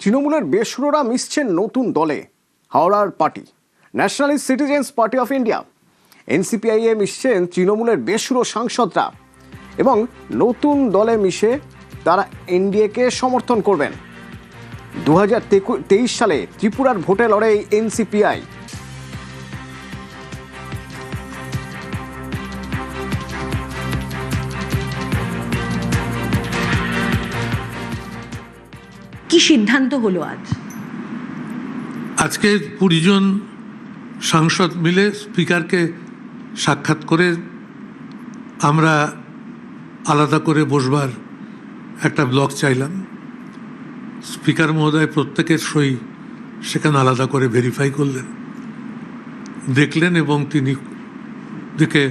তৃণমূলের বেসুরোরা মিশছেন নতুন দলে। হাওড়ার party Nationalist Citizens Party of India এনসিপিআই-এ মিশছেন তৃণমূলের বেসুরো সাংসদরা এবং নতুন দলে মিশে তারা এনডিএকে সমর্থন করবেন। 2023 সালে ত্রিপুরার ভোটে লড়ে এই এনসিপিআই। কি সিদ্ধান্ত হলো আজকে 20 জন সাংসদ মিলে স্পিকারকে সাক্ষাৎ করে আমরা আলাদা করে বসবার একটা ব্লক চাইলাম। স্পিকার মহোদয় প্রত্যেকের সই সেখানে আলাদা করে ভেরিফাই করলেন, দেখলেন এবং তিনি দেখে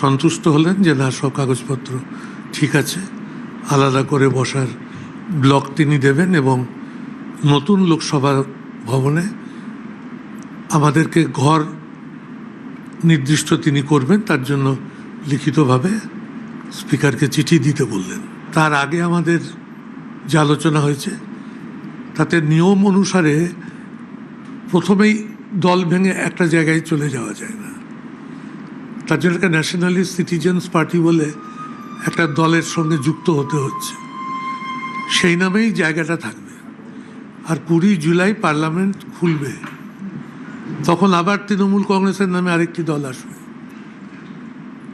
সন্তুষ্ট হলেন যে না, সব কাগজপত্র ঠিক আছে। আলাদা করে বসার ব্লক তিনি দেবেন এবং নতুন লোকসভা ভবনে আমাদেরকে ঘর নির্দিষ্ট তিনি করবেন, তার জন্য লিখিতভাবে স্পিকারকে চিঠি দিতে বললেন। তার আগে আমাদের যে আলোচনা হয়েছে তাতে নিয়ম অনুসারে প্রথমেই দল ভেঙে একটা জায়গায় চলে যাওয়া যায় না। তার জন্য একটা ন্যাশনালিস্ট সিটিজেন্স পার্টি বলে একটা দলের সঙ্গে যুক্ত হতে হচ্ছে, সেই নামেই জায়গাটা থাকবে। আর 20 জুলাই পার্লামেন্ট খুলবে, তখন আবার তৃণমূল কংগ্রেসের নামে আরেকটি দল আসবে।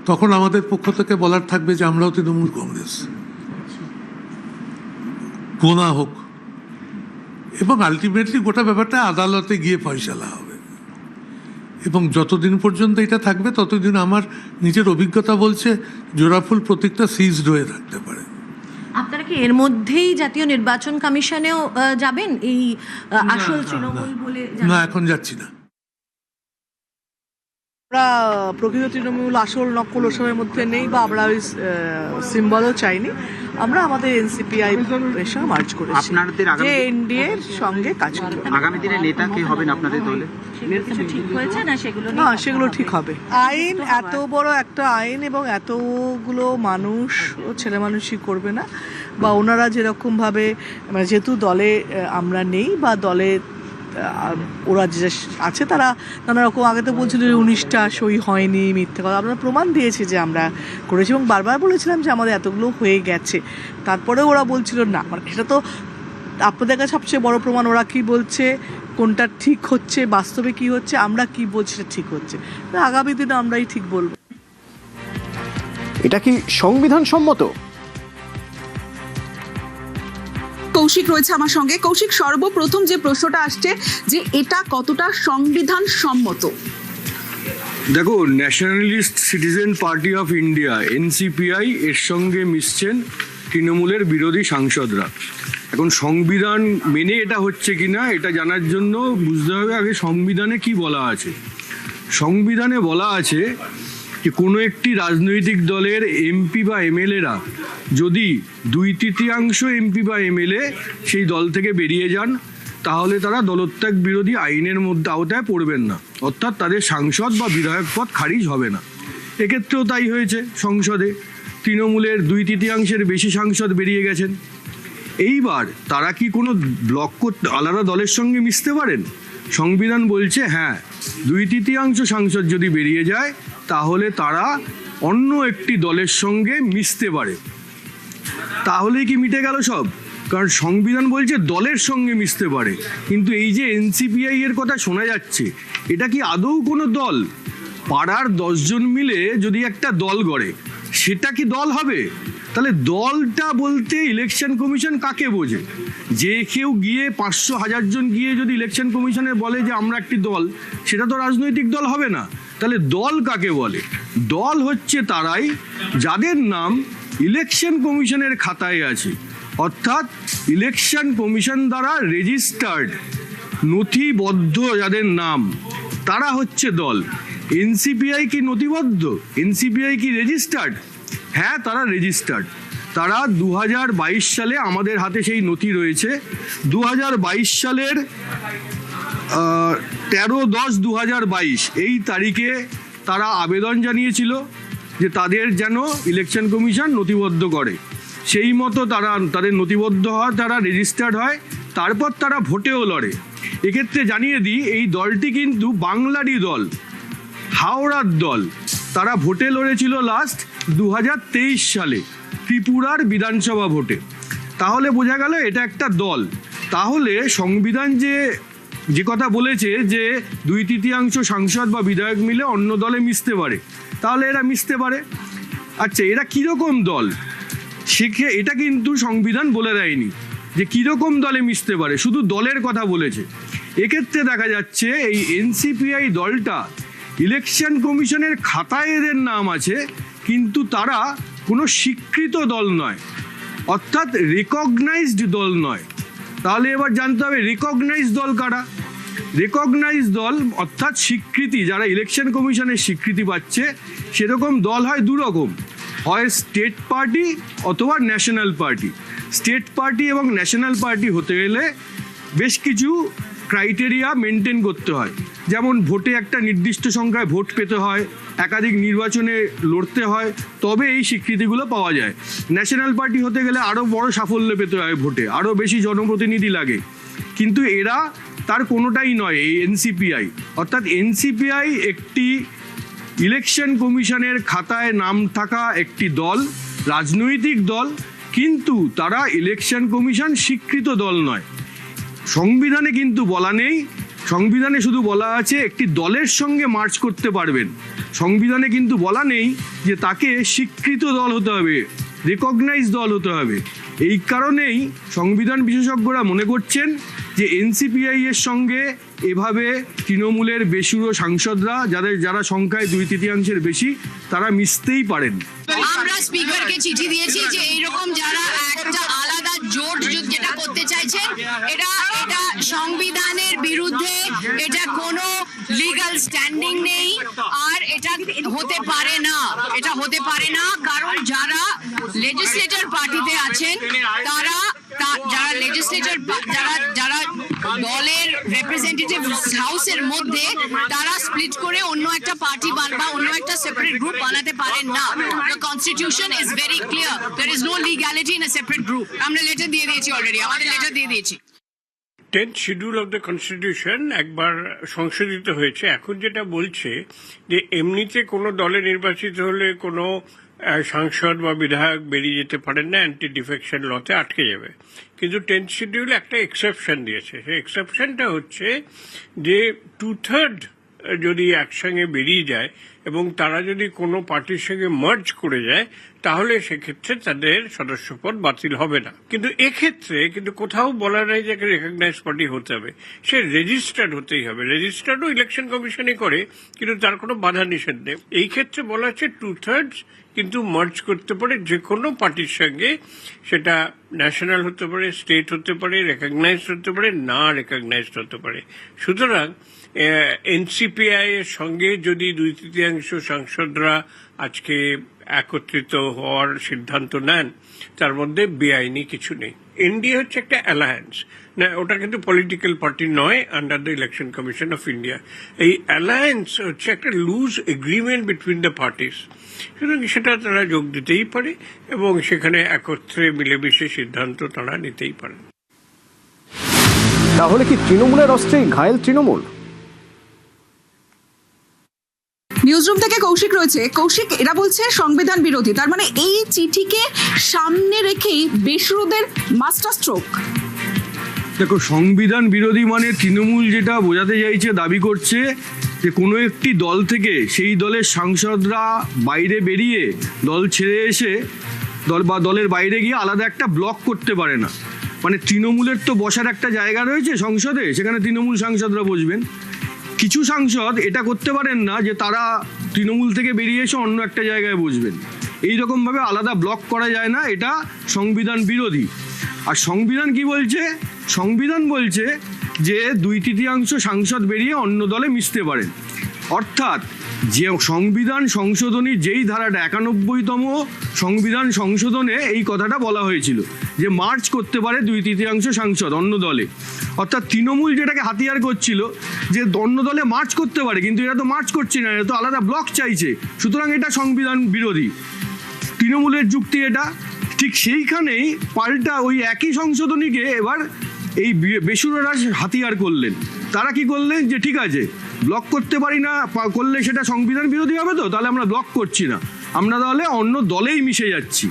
তখন আমাদের পক্ষ থেকে বলার থাকবে যে আমরাও তৃণমূল কংগ্রেস, গোনা হোক, এবং আলটিমেটলি গোটা ব্যাপারটা আদালতে গিয়ে ফয়সালা হবে। এবং যতদিন পর্যন্ত এটা থাকবে ততদিন আমার নিজের অভিজ্ঞতা বলছে জোড়াফুল প্রতীকটা সিজড হয়ে থাকতে পারে। আপনারা কি এর মধ্যেই জাতীয় নির্বাচন কমিশনেও যাবেন এই আসল তৃণমূল বলে? না, এখন যাচ্ছি না। আমরা প্রকৃত তৃণমূল আসল নকল ওসবের মধ্যে নেই, বা আমরা ওই সিম্বলও চাইনি। আমরা আমাদের এনসিপিআই এসে মার্চ করেছি, আপনাদের যে এনডিএ এর সঙ্গে কাজ করবে। আগামী দিনে নেতা কে হবেন আপনাদের দলে? ঠিক হয়েছে না সেগুলো? না, সেগুলো ঠিক হবে। আইন এত বড় একটা আইন এবং এতগুলো মানুষ ও ছেলে মানুষই করবে না, বা ওনারা যেরকম ভাবে, মানে যেহেতু দলে আমরা নেই বা দলে ওরা যে আছে তারা নানা রকম, আগে তো বলছিল 19টা সই হয়নি, মিথ্যে কথা। আমরা প্রমাণ দিয়েছি যে আমরা করেছি এবং বারবার বলেছিলাম যে আমাদের এতগুলো হয়ে গেছে। তারপরে ওরা বলছিল না, মানে এটা তো আপনাদের কাছে সবচেয়ে বড় প্রমাণ। ওরা কি বলছে, কোনটা ঠিক হচ্ছে, বাস্তবে কি হচ্ছে, আমরা কি বলছি সেটা ঠিক হচ্ছে। আগামী দিনে আমরাই ঠিক বলবো। এটা কি সংবিধান সম্মত? কৌশিক রয়েছে আমার সঙ্গে। কৌশিক, সর্বপ্রথম যে প্রশ্নটা আসছে যে এটা কতটা সংবিধান সম্মত? দেখো, Nationalist Citizen Party of India NCPI এর সঙ্গে মিশছেন তৃণমূলের বিরোধী সাংসদরা। এখন সংবিধান মেনে এটা হচ্ছে কিনা এটা জানার জন্য বুঝতে হবে আগে সংবিধানে কি বলা আছে। সংবিধানে বলা আছে যে কোনো একটি রাজনৈতিক দলের এমপি বা এমএলএরা যদি 2/3 এমপি বা এমএলএ সেই দল থেকে বেরিয়ে যান, তাহলে তারা দলত্যাগ বিরোধী আইনের মধ্যে আওতায় পড়বেন না, অর্থাৎ তাদের সাংসদ বা বিধায়ক পদ খারিজ হবে না। এক্ষেত্রেও তাই হয়েছে। সংসদে তৃণমূলের 2/3 বেশি সাংসদ বেরিয়ে গেছেন। এইবার তারা কি কোনো ব্লক আলাদা দলের সঙ্গে মিশতে পারেন? সংবিধান বলছে হ্যাঁ, 2/3 সাংসদ যদি বেরিয়ে যায় তাহলে তারা অন্য একটি দলের সঙ্গে মিশতে পারে। তাহলেই কি মিটে গেল সব? কারণ সংবিধান বলছে দলের সঙ্গে মিশতে পারে। কিন্তু এই যে এনসিপিআই এর কথা শোনা যাচ্ছে, এটা কি আদৌ কোনো দল? পাড়ার 10 জন মিলে যদি একটা দল গড়ে, সেটা কি দল হবে? তাহলে দলটা বলতে ইলেকশন কমিশন কাকে বোঝে? যে কেউ গিয়ে 500-1000 জন গিয়ে যদি ইলেকশন কমিশনে বলে যে আমরা একটি দল, সেটা তো রাজনৈতিক দল হবে না। তাহলে দল কাকে বলে? দল হচ্ছে তারাই যাদের নাম ইলেকশন কমিশনের খাতায় আছে, অর্থাৎ ইলেকশন কমিশন দ্বারা রেজিস্টার্ড, নথিবদ্ধ যাদের নাম, তারা হচ্ছে দল। এনসিপিআই কি নথিবদ্ধ? এনসিপিআই কি রেজিস্টার্ড? হ্যাঁ, তারা রেজিস্টার্ড। তারা 2022 সালে, আমাদের হাতে সেই নথি রয়েছে, 2022 সালের 13/10/2022 এই তারিখে তারা আবেদন জানিয়েছিল যে তাদের যেন ইলেকশন কমিশন নথিবদ্ধ করে। সেই মতো তারা তাদের নথিবদ্ধ হয়, তারা রেজিস্টার্ড হয়, তারপর তারা ভোটেও লড়ে। এক্ষেত্রে জানিয়ে দিই, এই দলটি কিন্তু বাংলারই দল, হাওড়ার দল। তারা ভোটে লড়েছিল লাস্ট 2023 সালে ত্রিপুরার বিধানসভা ভোটে। তাহলে বোঝা গেল এটা একটা দল। তাহলে সংবিধান যে কথা বলেছে যে 2/3 সাংসদ বা বিধায়ক মিলে অন্য দলে মিশতে পারে, তাহলে এরা মিশতে পারে। আচ্ছা, এরা কীরকম দল এটা কিন্তু সংবিধান বলে দেয়নি যে কীরকম দলে মিশতে পারে, শুধু দলের কথা বলেছে। এক্ষেত্রে দেখা যাচ্ছে এই এনসিপিআই দলটা ইলেকশন কমিশনের খাতায় এদের নাম আছে, কিন্তু তারা কোনো স্বীকৃত দল নয়, অর্থাৎ রিকগনাইজড দল নয়। তাহলে এবার জানতে হবে রিকগনাইজ দল কারা। রিকগনাইজ দল অর্থাৎ স্বীকৃতি, যারা ইলেকশন কমিশনের স্বীকৃতি পাচ্ছে, সেরকম দল হয় দু রকম, হয় স্টেট পার্টি অথবা ন্যাশনাল পার্টি। স্টেট পার্টি এবং ন্যাশনাল পার্টি হতে গেলে বেশ কিছু ক্রাইটেরিয়া মেনটেন করতে হয়, যেমন ভোটে একটা নির্দিষ্ট সংখ্যায় ভোট পেতে হয়, একাধিক নির্বাচনে লড়তে হয়, তবে এই স্বীকৃতিগুলো পাওয়া যায়। ন্যাশনাল পার্টি হতে গেলে আরও বড় সাফল্য পেতে হয়, ভোটে আরও বেশি জনপ্রতিনিধি লাগে। কিন্তু এরা তার কোনোটাই নয়, এই এনসিপিআই। অর্থাৎ এনসিপিআই একটি ইলেকশন কমিশনের খাতায় নাম থাকা একটি দল, রাজনৈতিক দল, কিন্তু তারা ইলেকশন কমিশন স্বীকৃত দল নয়। সংবিধানে কিন্তু বলা নেই, সংবিধানে শুধু বলা আছে একটি দলের সঙ্গে মার্চ করতে পারবেন। সংবিধানে কিন্তু বলা নেই যে তাকে স্বীকৃত দল হতে হবে, রিকগনাইজ দল হতে হবে। এই কারণেই সংবিধান বিশেষজ্ঞরা মনে করছেন যে এনসিপিআই এর সঙ্গে এভাবে তৃণমূলের বেসুরো সাংসদরা, যারা সংখ্যায় 2/3 বেশি, তারা মিশতেই পারেন। আমরা স্পিকারকে চিঠি দিয়েছি যে এইরকম যারা একটা আলাদা জোট যেটা করতে চাইছেন, এটা সংবিধানের বিরুদ্ধে, এটা কোনো লিগ্যাল স্ট্যান্ডিং নেই, আর এটা হতে পারে না। এটা হতে পারে না কারণ যারা লেজিসলেটর পার্টিতে আছেন, যারা লেজিসলেটর, যারা দলের রিপ্রেজেন্টেটিভ হাউসের মধ্যে, তারা স্প্লিট করে অন্য একটা পার্টি বা অন্য একটা সেপারেট গ্রুপ বানাতে পারেন না। The constitution is very clear. There is no legality in a separate group. আমরা লেটার দিয়ে দিয়েছি অলরেডি, আমাদের লেটার দিয়ে দিয়েছি। 10th schedule of the constitution একবার সংশোধিত হয়েছে। এখন যেটা বলছে যে এমনিতে কোনো দলে নির্বাচিত হলে কোনো সাংসদ বা বিধায়ক বেরিয়ে যেতে পারেন না, অ্যান্টি ডিফেকশন লতে আটকে যাবে। কিন্তু 10th শিডিউলে একটা এক্সেপশন দিয়েছে। সেই এক্সেপশনটা হচ্ছে যে 2/3 যদি একসঙ্গে বেরিয়ে যায় এবং তারা যদি কোনো পার্টির সঙ্গে মার্জ করে যায়, তাহলে সেক্ষেত্রে তাদের সদস্যপদ বাতিল হবে না। কিন্তু এক্ষেত্রে কিন্তু কোথাও বলা নেই যে রেকগনাইজ পার্টি হতে হবে, সে রেজিস্টার্ড হতেই হবে। রেজিস্টার্ডও ইলেকশন কমিশনই করে, কিন্তু তার কোনো বাধা নিষেধ নেই। এই ক্ষেত্রে বলা হচ্ছে 2/3 কিন্তু মার্জ করতে পারে যে কোনো পার্টির সঙ্গে, সেটা ন্যাশনাল হতে পারে, স্টেট হতে পারে, রেকগনাইজড হতে পারে, না রেকগনাইজড হতে পারে। সুতরাং এনসিপিআই এর সঙ্গে যদি 2/3 সাংসদরা আজকে একত্রিত হওয়ার সিদ্ধান্ত নেন, তার মধ্যে বেআইনি কিছু নেই। এনডিএ হচ্ছে একটা অ্যালায়েন্স, না ওটা কিন্তু পলিটিক্যাল পার্টি নয় under the election commission of India. এই অ্যালায়েন্স হচ্ছে একটা loose agreement between the parties. সুতরাং সেটা তারা যোগ দিতেই পারে এবং সেখানে একত্রে মিলেমিশে সিদ্ধান্ত তারা নিতেই পারে। তাহলে কি তৃণমূলের অস্ত্রেই ঘায়েল তৃণমূল? নিউজরুম থেকে কৌশিক রয়েছে। কৌশিক, এরা বলছে সংবিধান বিরোধী, তার মানে এই চিঠিকে সামনে রেখেই বেসুরোদের মাস্টার স্ট্রোক। দেখো, সংবিধান বিরোধী মানে তৃণমূল যেটা বোঝাতে চাইছে, দাবি করছে যে কোনো একটি দল থেকে সেই দলের সাংসদরা বাইরে বেরিয়ে, দল ছেড়ে এসে দলের বাইরে গিয়ে আলাদা একটা ব্লক করতে পারে না। মানে তৃণমূলের তো বসার একটা জায়গা রয়েছে সংসদে, সেখানে তৃণমূল সাংসদরা বসবেন। কিছু সাংসদ এটা করতে পারেন না যে তারা তৃণমূল থেকে বেরিয়ে এসে অন্য একটা জায়গায় বসবেন। এইরকমভাবে আলাদা ব্লক করা যায় না, এটা সংবিধান বিরোধী। আর সংবিধান কি বলছে? সংবিধান বলছে যে 2/3 সাংসদ বেরিয়ে অন্য দলে মিশতে পারেন। অর্থাৎ যে সংবিধান সংশোধনী যেই ধারাটা 91তম সংবিধান সংশোধনে এই কথাটা বলা হয়েছিল যে মার্চ করতে পারে 2/3 সাংসদ অন্য দলে। অর্থাৎ তৃণমূল যেটাকে হাতিয়ার করছিল যে অন্য দলে মার্চ করতে পারে, কিন্তু এরা তো মার্চ করছে না, এরা তো আলাদা ব্লক চাইছে, সুতরাং এটা সংবিধান বিরোধী। তৃণমূলের যুক্তি এটা। ঠিক সেইখানেই পাল্টা ওই একই সংশোধনীকে এবার এই বেসুরারা হাতিয়ার করলেন। তারা কি করলেন যে ঠিক আছে ব্লক করতে পারি না, করলে সেটা সংবিধান বিরোধী হবে, তো তাহলে আমরা ব্লক করছি না, আমরা তাহলে অন্য দলেই মিশে যাচ্ছি।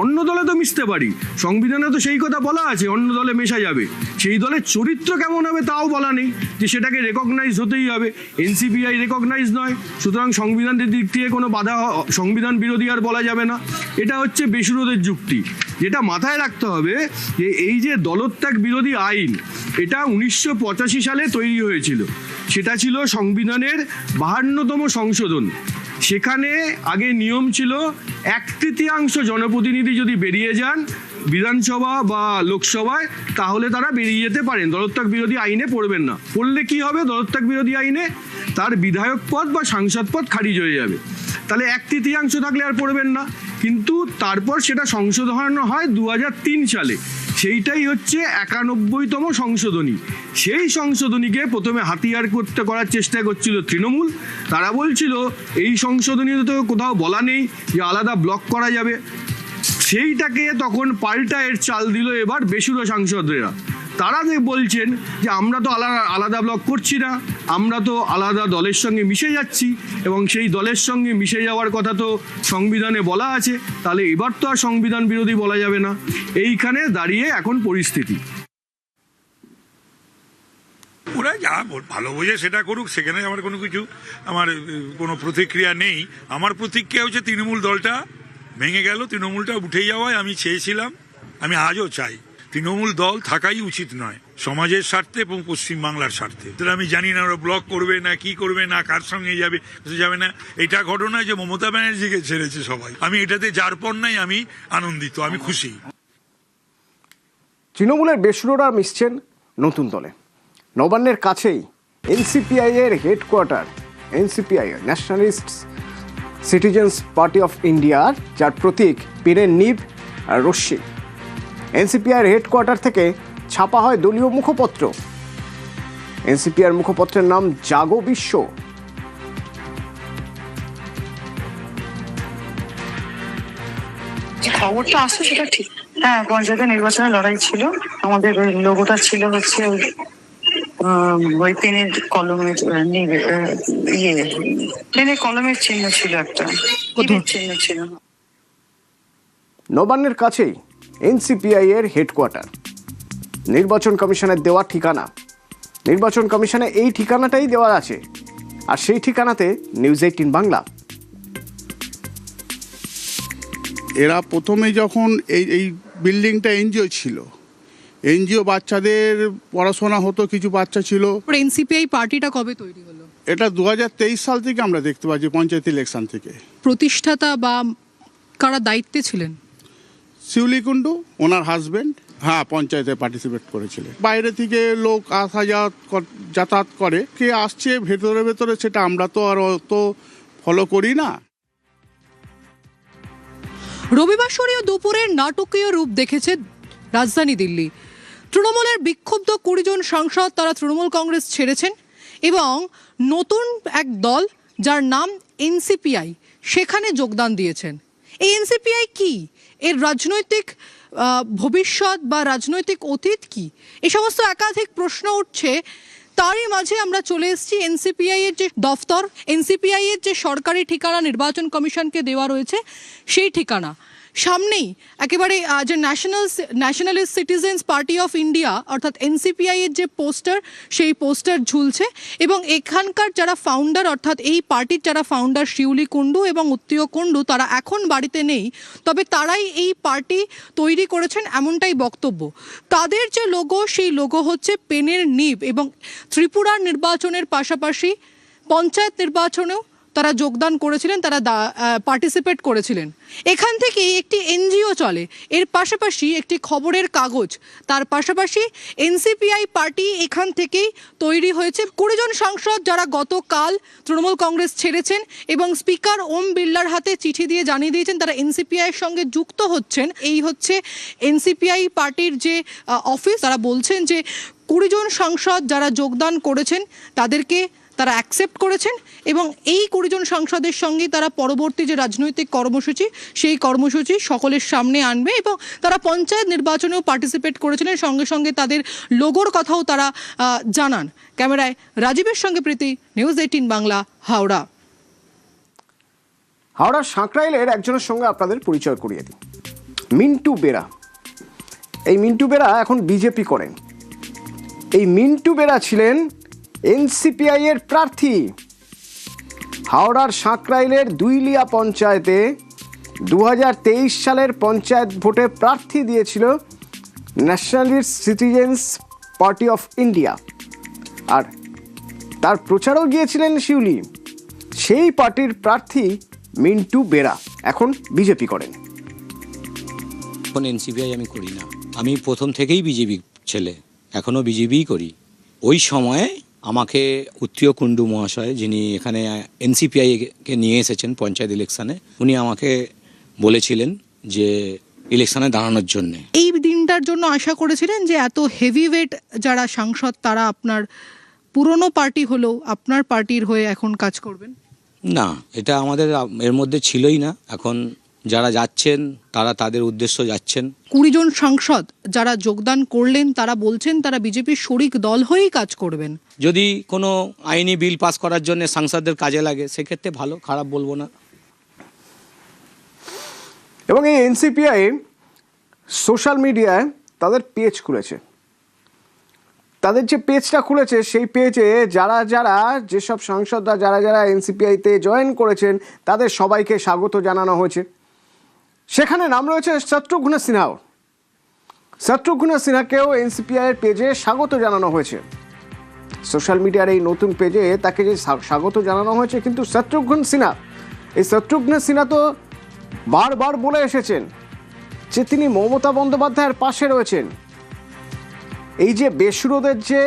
অন্য দলে তো মিশতে পারি, সংবিধানে তো সেই কথা বলা আছে অন্য দলে মেশা যাবে, সেই দলের চরিত্র কেমন হবে তাও বলা নেই, যে সেটাকে রেকগনাইজ হতেই হবে। এনসিপিআই রেকগনাইজ নয়, সুতরাং সংবিধানের দিক থেকে কোনো বাধা, সংবিধান বিরোধী আর বলা যাবে না। এটা হচ্ছে বেসুরোদের যুক্তি। যেটা মাথায় রাখতে হবে যে এই যে দলত্যাগ বিরোধী আইন, এটা 1985 সালে তৈরি হয়েছিল, সেটা ছিল সংবিধানের 52তম সংশোধন। সেখানে আগে নিয়ম ছিল 1/3 জনপ্রতিনিধি যদি বেরিয়ে যান বিধানসভা বা লোকসভায়, তাহলে তারা বেরিয়ে যেতে পারেন, দলত্যাগ বিরোধী আইনে পড়বেন না। পড়লে কি হবে, দলত্যাগ বিরোধী আইনে তার বিধায়ক পদ বা সাংসদ পদ খারিজ হয়ে যাবে, তাহলে 1/3 থাকলে আর পড়বেন না। কিন্তু তারপর সেটা সংশোধন হয় 2003 সালে, সেইটাই হচ্ছে 91তম সংশোধনী। সেই সংশোধনীকে প্রথমে হাতিয়ার করার চেষ্টা করছিল তৃণমূল। তারা বলছিল এই সংশোধনীতে তো কোথাও বলা নেই যে আলাদা ব্লক করা যাবে, সেইটাকে তখন পাল্টা এর চাল দিল এবার বেসুরো সাংসদরা। তারা বলছেন যে আমরা তো আলাদা ব্লক করছি না, আমরা তো আলাদা দলের সঙ্গে মিশে যাচ্ছি, এবং সেই দলের সঙ্গে মিশে যাওয়ার কথা তো সংবিধানে বলা আছে, তাহলে এবার তো আর সংবিধান বিরোধী বলা যাবে না। এইখানে দাঁড়িয়ে এখন পরিস্থিতি। ওরা যা ভালো বোঝে সেটা করুক, সেখানে আমার কোনো প্রতিক্রিয়া নেই। আমার প্রতিক্রিয়া হচ্ছে তৃণমূল দলটা ভেঙে গেল, তৃণমূলটা উঠে যাওয়ায় আমি চেয়েছিলাম, আমি আজও চাই তৃণমূল দল থাকাই উচিত নয় সমাজের স্বার্থে এবং পশ্চিমবাংলার স্বার্থে। তাহলে আমি জানি না ওরা ব্লক করবে না কি করবে না, কার সঙ্গে যাবে না। এটা ঘটনা যে মমতা ব্যানার্জিকে ছেড়েছে সবাই, আমি এটাতে যার পর নাই আমি আনন্দিত, আমি খুশি। তৃণমূলের বেসুরোরা মিশছেন নতুন দলে। নবান্নের কাছেই এনসিপিআই এর headquarter, NCPI Nationalist Citizens Party of ইন্ডিয়ার, যার প্রতীক পেনের নিব আর রশ্মি। এনসিপিআই হেডকোয়ার্টার থেকে ছাপা হয় দলীয় মুখপত্র। এনসিপিআর মুখপত্রের নাম জাগো বিশ্ব। খবরটা আসছে সেটা ঠিক। হ্যাঁ, পঞ্চায়েতের নির্বাচনে লড়াই ছিল, আমাদের ওই লোগোটা ছিল হচ্ছে ওই পেনের কলমের পেনের কলমের চিহ্ন ছিল, একটা চিহ্ন ছিল। নবান্নের কাছেই এনসিপিআই এর হেডকোয়ার্টার, নির্বাচন কমিশনের দেওয়া ঠিকানা। নির্বাচন কমিশনে এই ঠিকানাটাই দেওয়া আছে, আর সেই ঠিকানাতে নিউজ 18 বাংলা। এরা প্রথমে যখন এই বিল্ডিংটা এনজিও ছিল, এনজিও বাচ্চাদের পড়াশোনা হতো, কিছু বাচ্চা ছিল। এনসিপিআই পার্টিটা কবে তৈরি হলো? এটা 2023 সাল থেকে আমরা দেখতে পাচ্ছি, পঞ্চায়েত ইলেকশন থেকে। প্রতিষ্ঠাতা বা কারা দায়িত্বে ছিলেন? শিউলি কুণ্ডু, ওনার হাজবেন্ড, হ্যাঁ, পঞ্চায়েতে পার্টিসিপেট করেছিলেন। বাইরে থেকে লোক আসা যাতায়াত করে, কে আসছে ভেতরে ভেতরে সেটা আমরা তো আর অত ফলো করি না। রবিবাসরীয় দুপুরের নাটকীয় রূপ দেখেছে রাজধানী দিল্লি। তৃণমূলের বিক্ষুব্ধ 20 জন সাংসদ তারা তৃণমূল কংগ্রেস ছেড়েছেন এবং নতুন এক দল যার নাম এনসিপিআই সেখানে যোগদান দিয়েছেন। এই এনসিপিআই কি, এর রাজনৈতিক ভবিষ্যৎ বা রাজনৈতিক অতীত কি, এই সমস্ত একাধিক প্রশ্ন উঠছে। তারই মাঝে আমরা চলে এসেছি এনসিপিআই এর যে দফতর, এনসিপিআই এর যে সরকারি ঠিকানা নির্বাচন কমিশনকে দেওয়া রয়েছে সেই ঠিকানা। সামনেই একেবারে যে nationalist Citizens Party of India অর্থাৎ এনসিপিআই এর যে পোস্টার, সেই পোস্টার ঝুলছে এবং এখানকার যারা ফাউন্ডার অর্থাৎ এই পার্টির যারা ফাউন্ডার শিউলি কুণ্ডু এবং উত্তীয় কুণ্ডু, তারা এখন বাড়িতে নেই, তবে তারাই এই পার্টি তৈরি করেছেন এমনটাই বক্তব্য। তাদের যে লোগো, সেই লোগো হচ্ছে পেনের নিব এবং ত্রিপুরার নির্বাচনের পাশাপাশি পঞ্চায়েত নির্বাচনেও তারা যোগদান করেছিলেন, তারা পার্টিসিপেট করেছিলেন। এখান থেকে একটি এনজিও চলে, এর পাশাপাশি একটি খবরের কাগজ, তার পাশাপাশি এনসিপিআই পার্টি এখান থেকেই তৈরি হয়েছে। 20 জন সাংসদ যারা গতকাল তৃণমূল কংগ্রেস ছেড়েছেন এবং স্পিকার ওম বিড়লার হাতে চিঠি দিয়ে জানিয়ে দিয়েছেন তারা এনসিপিআইয়ের সঙ্গে যুক্ত হচ্ছেন। এই হচ্ছে এনসিপিআই পার্টির যে অফিস। তারা বলছেন যে 20 জন সাংসদ যারা যোগদান করেছেন তাদেরকে তারা অ্যাকসেপ্ট করেছেন এবং এই 20 জন সাংসদের সঙ্গে তারা পরবর্তী যে রাজনৈতিক কর্মসূচি সেই কর্মসূচি সকলের সামনে আনবে এবং তারা পঞ্চায়েত নির্বাচনেও পার্টিসিপেট করেছিলেন, সঙ্গে সঙ্গে তাদের লোগোর কথাও তারা জানান। ক্যামেরায় রাজীবের সঙ্গে প্রীতি, নিউজ 18 বাংলা, হাওড়া। হাওড়ার সাঁকরাইলের একজনের সঙ্গে আপনাদের পরিচয় করিয়ে দিই, মিন্টু বেরা। এই মিন্টু বেরা এখন বিজেপি করেন। এই মিন্টু বেরা ছিলেন এনসিপিআই এর প্রার্থী। হাওড়ার সাঁকরাইলের দুইলিয়া পঞ্চায়েতে 2023 সালের পঞ্চায়েত ভোটে প্রার্থী দিয়েছিল Nationalist Citizens Party of India, আর তার প্রচারও গিয়েছিলেন শিউলি। সেই পার্টির প্রার্থী মিন্টু বেরা এখন বিজেপি করেন। এখন এনসিপিআই আমি করি না, আমি প্রথম থেকেই বিজেপি ছেলে, এখনও বিজেপিই করি। ওই সময়ে আমাকে উত্তীয় কুণ্ডু মহাশয়, যিনি এখানে এনসিপিআইকে নিয়ে এসেছেন পঞ্চায়েত ইলেকশনে, উনি আমাকে বলেছিলেন যে ইলেকশনে দাঁড়ানোর জন্যে। এই দিনটার জন্য আশা করেছিলেন যে এত হেভিওয়েট যারা সাংসদ তারা আপনার পুরনো পার্টি হলেও আপনার পার্টির হয়ে এখন কাজ করবেন? না, এটা আমাদের এর মধ্যে ছিলই না। এখন যারা যাচ্ছেন তারা তাদের উদ্দেশ্য যাচ্ছেন। 20 জন সাংসদ যারা যোগদান করলেন তারা বলছেন তারা বিজেপির শরিক দল হয়েই কাজ করবেন। যদি কোনো আইনি বিল পাস করার জন্য সাংসদদের কাজে লাগে সেক্ষেত্রে ভালো, খারাপ বলবো না। এবং এই এনসিপিআই সোশ্যাল মিডিয়ায় তাদের পেজ খুলেছে। তাদের যে পেজটা খুলেছে সেই পেজে যারা যারা যেসব সাংসদরা যারা যারা এনসিপিআইতে জয়েন করেছেন তাদের সবাইকে স্বাগত জানানো হয়েছে। সেখানে নাম রয়েছে শত্রুঘ্ন সিনহাও। শত্রুঘ্ন সিনহাকেও এনসিপিআইয়ের পেজে স্বাগত জানানো হয়েছে। সোশ্যাল মিডিয়ার এই নতুন পেজে তাকে যে স্বাগত জানানো হয়েছে, কিন্তু শত্রুঘ্ন সিনহা, এই শত্রুঘ্ন সিনহা তো বারবার বলে এসেছেন যে তিনি মমতা বন্দ্যোপাধ্যায়ের পাশে রয়েছেন। এই যে বেসুরোদের যে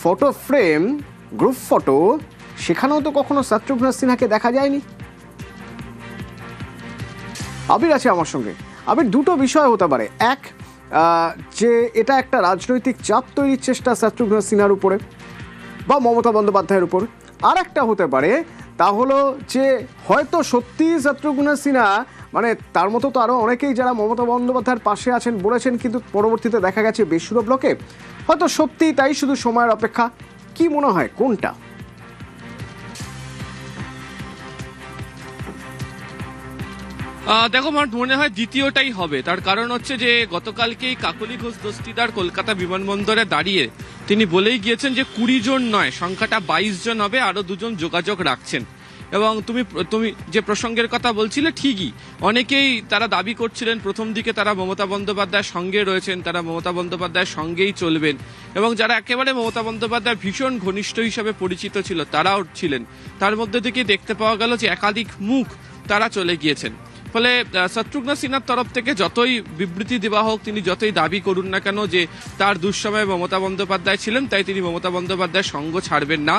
ফটো ফ্রেম, গ্রুপ ফটো, সেখানেও তো কখনো শত্রুঘ্ন সিনহাকে দেখা যায়নি। আবির আছে আমার সঙ্গে। আবির, দুটো বিষয় হতে পারে। এক, যে এটা একটা রাজনৈতিক চাপ তৈরির চেষ্টা শত্রুঘ্ন সিনহার উপরে বা মমতা বন্দ্যোপাধ্যায়ের উপর। আর একটা হতে পারে তা হলো যে হয়তো সত্যি শত্রুঘ্ন সিনহা, মানে তার মতো তো আরও অনেকেই যারা মমতা বন্দ্যোপাধ্যায়ের পাশে আছেন বলেছেন, কিন্তু পরবর্তীতে দেখা গেছে বেসুরো ব্লকে, হয়তো সত্যি তাই, শুধু সময়ের অপেক্ষা। কি মনে হয় কোনটা? দেখো, আমার মনে হয় দ্বিতীয়টাই হবে। তার কারণ হচ্ছে যে গতকালকেই কাকলি ঘোষ দস্তিদার কলকাতা বিমানবন্দরে দাঁড়িয়ে তিনি বলেই গিয়েছেন যে 20 জন নয়, সংখ্যাটা 22 জন হবে, আরো 2 জন যোগাযোগ রাখছেন। এবং তুমি যে প্রসঙ্গের কথা বলছিলে, ঠিকই অনেকেই তারা দাবি করছিলেন প্রথম দিকে তারা মমতা বন্দ্যোপাধ্যায়ের সঙ্গে রয়েছেন, তারা মমতা বন্দ্যোপাধ্যায়ের সঙ্গেই চলবেন, এবং যারা একেবারে মমতা বন্দ্যোপাধ্যায়ের ভীষণ ঘনিষ্ঠ হিসাবে পরিচিত ছিল তারাও ছিলেন। তার মধ্যে থেকে দেখতে পাওয়া গেল যে একাধিক মুখ তারা চলে গিয়েছেন। ফলে শত্রুঘ্ন সিনহার তরফ থেকে যতই বিবৃতি দেওয়া হোক, তিনি যতই দাবি করুন না কেন যে তার দুঃসময়ে মমতা বন্দ্যোপাধ্যায় ছিলেন, তাই তিনি মমতা বন্দ্যোপাধ্যায়ের সঙ্গ ছাড়বেন না,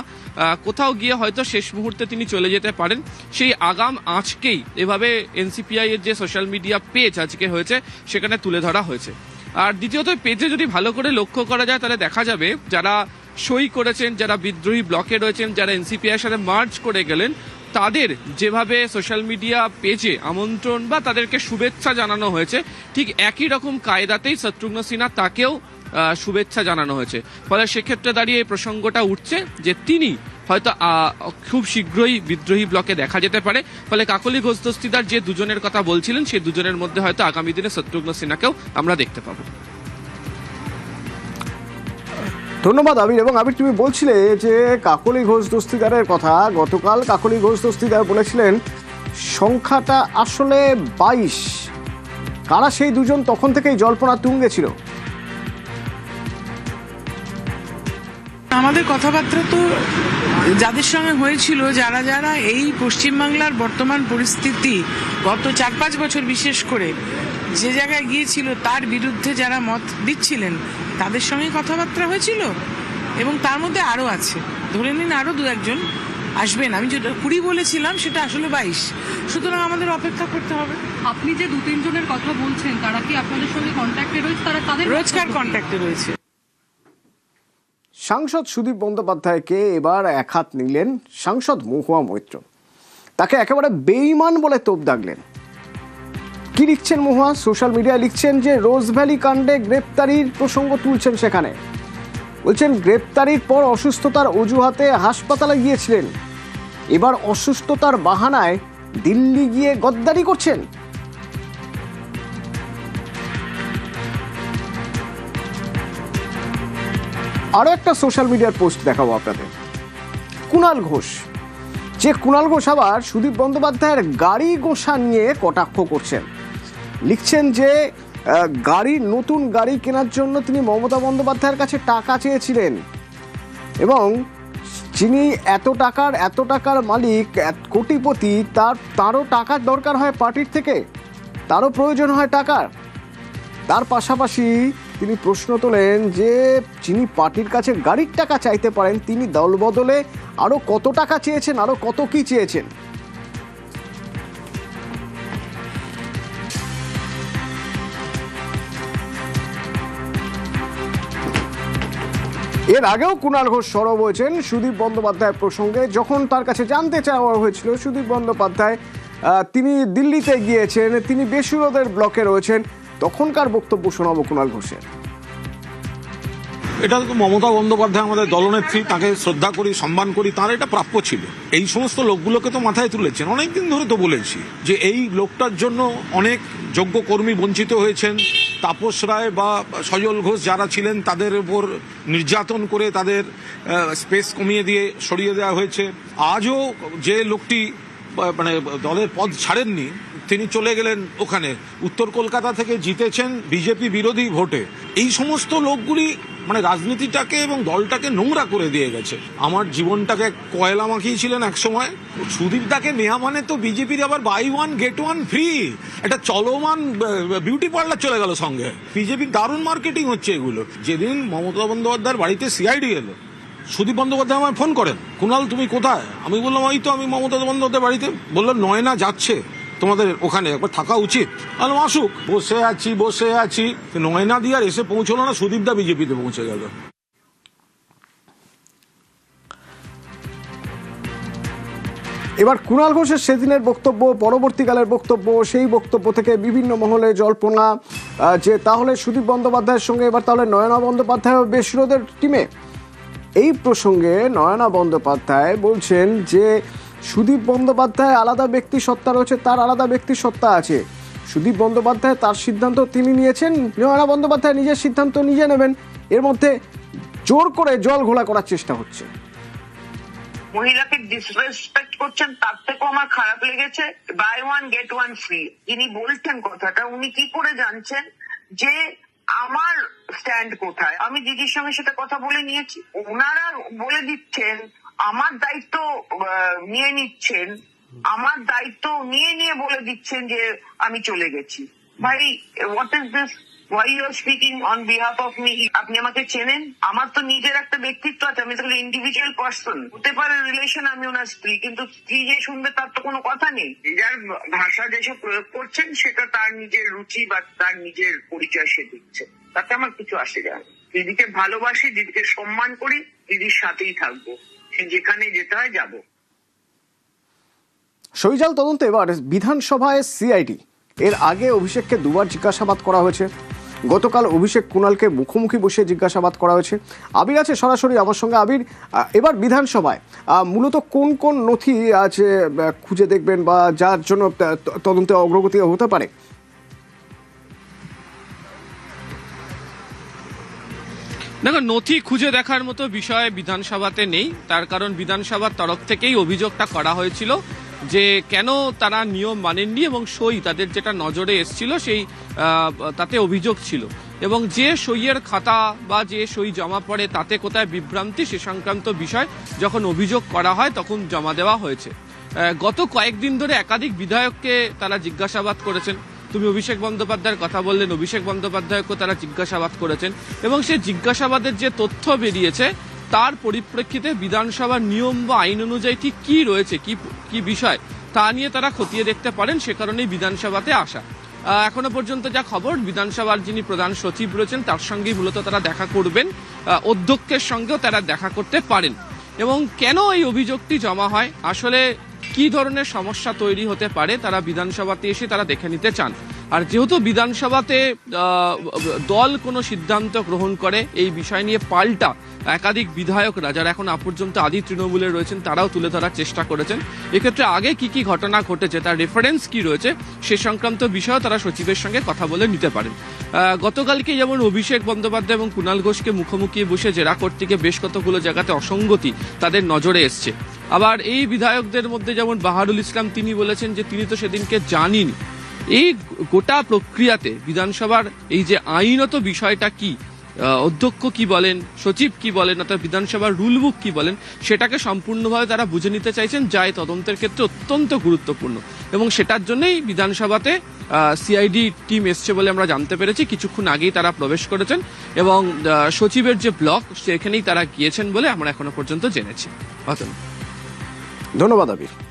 কোথাও গিয়ে হয়তো শেষ মুহূর্তে তিনি চলে যেতে পারেন, সেই আগাম আজকেই এভাবে এনসিপিআই এর যে সোশ্যাল মিডিয়া পেজ আজকে হয়েছে সেখানে তুলে ধরা হয়েছে। আর দ্বিতীয়ত, পেজে যদি ভালো করে লক্ষ্য করা যায় তাহলে দেখা যাবে যারা সই করেছেন, যারা বিদ্রোহী ব্লকে রয়েছেন, যারা এনসিপিআই এর সাথে মার্জ করে গেলেন, তাদের যেভাবে সোশ্যাল মিডিয়া পেজে আমন্ত্রণ বা তাদেরকে শুভেচ্ছা জানানো হয়েছে, ঠিক একই রকম কায়দাতেই শত্রুঘ্ন সিনহা তাকেও শুভেচ্ছা জানানো হয়েছে। ফলে সেক্ষেত্রে দাঁড়িয়ে এই প্রসঙ্গটা উঠছে যে তিনি হয়তো খুব শীঘ্রই বিদ্রোহী ব্লকে দেখা যেতে পারে। ফলে কাকলি ঘোষ দস্তিদার যে দুজনের কথা বলছিলেন সেই দুজনের মধ্যে হয়তো আগামী দিনে শত্রুঘ্ন সিনহাকেও আমরা দেখতে পাবো। ধন্যবাদ আবির। এবং আবির, তুমি বলছিলে যে কাকলি ঘোষ দস্তিদারের কথা। গতকাল কাকলি ঘোষ দস্তিদার বলেছিলেন সংখ্যাটা আসলে 22। কারা সেই দুজন? তখন থেকেই জল্পনা তুঙ্গে ছিল। আমাদের কথাবার্তা তো যাদের সঙ্গে হয়েছিল, যারা যারা এই পশ্চিমবাংলার বর্তমান পরিস্থিতি গত 4-5 বছর বিশেষ করে যে জায়গায় গিয়েছিল তার বিরুদ্ধে যারা মত দিচ্ছিলেন তাদের সঙ্গে কথাবার্তা হয়েছিল, এবং তার মধ্যে আরও আছে, ধরে নিন আরও 2-1 জন আসবেন। আমি যেটা 20 বলেছিলাম সেটা আসলে 22, সুতরাং আমাদের অপেক্ষা করতে হবে। আপনি যে 2-3 জনের কথা বলছেন তারা কি আপনাদের সঙ্গে কন্ট্যাক্টে রয়েছে? তারা তাদের রোজকার কন্ট্যাক্টে রয়েছে। সাংসদ সুদীপ বন্দ্যোপাধ্যায়কে এবার একহাত নিলেন সাংসদ মহুয়া মৈত্র। তাকে একেবারে বেঈমান বলে তোপ দাগলেন। কি লিখছেন মহুয়া? সোশ্যাল মিডিয়ায় লিখছেন যে রোজ ভ্যালি কাণ্ডে গ্রেপ্তারির প্রসঙ্গ তুলছেন, সেখানে বলছেন গ্রেপ্তারির পর অসুস্থতার অজুহাতে হাসপাতালে গিয়েছিলেন, এবার অসুস্থতার বাহানায় দিল্লি গিয়ে গদ্দারি করছেন। আরো একটা সোশ্যাল মিডিয়ার পোস্ট দেখাবো আপনাদের। কুণাল ঘোষ, যে কুণাল ঘোষ আবার সুদীপ বন্দ্যোপাধ্যায়ের গাড়ি গোসা নিয়ে কটাক্ষ করছেন। লিখছেন যে নতুন গাড়ি কেনার জন্য তিনি মমতা বন্দ্যোপাধ্যায়ের কাছে টাকা চেয়েছিলেন এবং যিনি এত টাকার মালিক, কোটিপতি, তারও টাকার দরকার হয় পার্টির থেকে, তারও প্রয়োজন হয় টাকার। তার পাশাপাশি তিনি প্রশ্ন তোলেন যে যিনি পার্টির কাছে গাড়ির টাকা চাইতে পারেন, তিনি দল বদলে আরো কত টাকা চেয়েছেন, আরো কত কি চেয়েছেন। এর আগেও কুণাল ঘোষ সরব হয়েছেন সুদীপ বন্দ্যোপাধ্যায়ের প্রসঙ্গে। যখন তার কাছে জানতে চাওয়া হয়েছিল সুদীপ বন্দ্যোপাধ্যায় তিনি দিল্লিতে গিয়েছেন, তিনি বেসুরদের ব্লকে রয়েছেন, তখনকার বক্তব্য শোনাবো কুণাল ঘোষের। এটা তো মমতা বন্দ্যোপাধ্যায় আমাদের দলনেত্রী, তাকে শ্রদ্ধা করি, সম্মান করি, তার এটা প্রাপ্য ছিল। এই সমস্ত লোকগুলোকে তো মাথায় তুলেছেন। অনেকদিন ধরে তো বলেছি যে এই লোকটার জন্য অনেক যোগ্য কর্মী বঞ্চিত হয়েছেন। তাপস রায় বা সজল ঘোষ যারা ছিলেন তাদের উপর নির্যাতন করে তাদের স্পেস কমিয়ে দিয়ে সরিয়ে দেওয়া হয়েছে। আজও যে লোকটি মানে দলের পদ ছাড়েননি, তিনি চলে গেলেন ওখানে, উত্তর কলকাতা থেকে জিতেছেন বিজেপি বিরোধী ভোটে। এই সমস্ত লোকগুলি মানে রাজনীতিটাকে এবং দলটাকে নোংরা করে দিয়ে গেছে। আমার জীবনটাকে কয়লা মাখিয়েছিলেন এক সময়। সুদীপদাকে নেওয়া মানে তো বিজেপির আবার buy one get one free, একটা চলমান বিউটি পার্লার চলে গেল সঙ্গে। বিজেপির দারুণ মার্কেটিং হচ্ছে এগুলো। যেদিন মমতা বন্দ্যোপাধ্যায়ের বাড়িতে সিআইডি এলো, সুদীপ বন্দ্যোপাধ্যায় আমায় ফোন করেন, কুণাল তুমি কোথায়? আমি বললাম এই তো আমি মমতা বন্দ্যোপাধ্যায়ের বাড়িতে। বললো নয়না যাচ্ছে তোমাদের ওখানে, একবার থাকা উচিত। বললাম আসুক। বসে আছি নয়না দিয়ে আর এসে পৌঁছলো না, সুদীপদা বিজেপিতে পৌঁছে গেল। এবার কুণাল ঘোষের সেদিনের বক্তব্য, পরবর্তীকালের বক্তব্য, সেই বক্তব্য থেকে বিভিন্ন মহলে জল্পনা যে তাহলে সুদীপ বন্দ্যোপাধ্যায়ের সঙ্গে এবার তাহলে নয়না বন্দ্যোপাধ্যায় বেসুরদের টিমে। এই প্রসঙ্গে নয়না বন্দ্যোপাধ্যায় বলছেন যে সুদীপ বন্দ্যোপাধ্যায় আলাদা ব্যক্তি সত্তা রয়েছে, তার আলাদা ব্যক্তি সত্তা আছে। সুদীপ বন্দ্যোপাধ্যায় তার সিদ্ধান্ত তিনি নিয়েছেন, নয়না বন্দ্যোপাধ্যায় নিজের সিদ্ধান্ত নিজে নেবেন। এর মধ্যে জোর করে জল ঘোলা করার চেষ্টা হচ্ছে। মহিলাকে ডিসরেসপেক্ট করছেন, তার থেকেও আমার খারাপ লেগেছে। Buy one get one free, তিনি বলছেন কথাটা, উনি কি করে জানছেন যে আমার স্ট্যান্ড কোথায়? আমি দিদির সঙ্গে সেটা কথা বলে নিয়েছি। ওনারা বলে দিচ্ছেন, আমার দায়িত্ব নিয়ে নিচ্ছেন, আমার দায়িত্ব নিয়ে বলে দিচ্ছেন যে আমি চলে গেছি। ভাই, what is this? Why you are speaking on behalf of me? আপনি আমাকে চেনেন? আমার তো নিজের একটা ব্যক্তিত্ব আছে, আমি তো ইন্ডিভিজুয়াল পার্সন। হতে পারে রিলেশন আমি ওনার স্ত্রী, কিন্তু স্ত্রী যে শুনবে তার তো কোনো কথা নেই। যার ভাষা যেসব প্রয়োগ করছেন সেটা তার নিজের রুচি বা তার নিজের পরিচয় সে দিচ্ছে, তাতে আমার কিছু আসে যায়। দিদিকে ভালোবাসি, দিদিকে সম্মান করি, দিদির সাথেই থাকবো, সে যেখানে যেতে হয় যাবো। শৈজাল তদন্তে এবার বিধানসভায় সিআইডি। এর আগে অভিষেককে দুবার জিজ্ঞাসাবাদ করা হয়েছে। গতকাল অভিষেক কুণালকে মুখোমুখি বসে জিজ্ঞাসাবাদ করা হয়েছে। আবির আছে সরাসরি আমার সঙ্গে। আবির, এবার বিধানসভায় মূলত কোন কোন নথি আছে খুঁজে দেখবেন বা যার জন্য তদন্তে অগ্রগতি হতে পারে? দেখো, নথি খুঁজে দেখার মতো বিষয় বিধানসভাতে নেই। তার কারণ বিধানসভার তরফ থেকেই অভিযোগটা করা হয়েছিল যে কেন তারা নিয়ম মানেননি এবং সই তাদের যেটা নজরে এসছিল সেই তাতে অভিযোগ ছিল, এবং যে সইয়ের খাতা বা যে সই জমা পড়ে তাতে কোথায় বিভ্রান্তি সে সংক্রান্ত বিষয় যখন অভিযোগ করা হয় তখন জমা দেওয়া হয়েছে। গত কয়েকদিন ধরে একাধিক বিধায়ককে তারা জিজ্ঞাসাবাদ করেছেন। তুমি অভিষেক বন্দ্যোপাধ্যায়ের কথা বললেন, অভিষেক বন্দ্যোপাধ্যায়কেও তারা জিজ্ঞাসাবাদ করেছেন এবং সেই জিজ্ঞাসাবাদের যে তথ্য বেরিয়েছে তার পরিপ্রেক্ষিতে বিধানসভার নিয়ম বা আইন অনুযায়ী ঠিক কি রয়েছে, কি বিষয় তা নিয়ে তারা খতিয়ে দেখতে পারেন, সে কারণেই বিধানসভাতে আসা। এখনো পর্যন্ত যা খবর, বিধানসভার যিনি প্রধান সচিব রয়েছেন তার সঙ্গেই মূলত তারা দেখা করবেন, অধ্যক্ষের সঙ্গেও তারা দেখা করতে পারেন। এবং কেন এই অভিযোগটি জমা হয়, আসলে কি ধরনের সমস্যা তৈরি হতে পারে, তারা বিধানসভাতে এসে তারা দেখে নিতে চান। আর যেহেতু বিধানসভাতে দল কোনো সিদ্ধান্ত গ্রহণ করে এই বিষয় নিয়ে পাল্টা একাধিক বিধায়করা যারা এখন পর্যন্ত আদি তৃণমূলে রয়েছেন তারাও তুলে ধরার চেষ্টা করেছেন। এক্ষেত্রে আগে কি কি ঘটনা ঘটেছে, তার রেফারেন্স কি রয়েছে সে সংক্রান্ত বিষয়েও তারা সচিবের সঙ্গে কথা বলে নিতে পারেন। গতকালকে যেমন অভিষেক বন্দ্যোপাধ্যায় এবং কুণাল ঘোষকে মুখোমুখি বসে জেরা করতে গিয়ে বেশ কতগুলো জায়গাতে অসঙ্গতি তাদের নজরে এসছে। আবার এই বিধায়কদের মধ্যে যেমন বাহারুল ইসলাম, তিনি বলেছেন যে তিনি তো সেদিনকে জানিনি। এই গোটা প্রক্রিয়াতে বিধানসভার এই যে আইনত বিষয়টা কি, অধ্যক্ষ কি বলেন, সচিব কি বলেন, অর্থাৎ বিধানসভার রুল বুক কি বলেন, সেটাকে সম্পূর্ণভাবে তারা বুঝে নিতে চাইছেন, যা এই তদন্তের ক্ষেত্রে অত্যন্ত গুরুত্বপূর্ণ। এবং সেটার জন্যই বিধানসভাতে সিআইডি টিম এসছে বলে আমরা জানতে পেরেছি। কিছুক্ষণ আগেই তারা প্রবেশ করেছেন এবং সচিবের যে ব্লক সেখানেই তারা গিয়েছেন বলে আমরা এখনো পর্যন্ত জেনেছি। ধন্যবাদ আবির।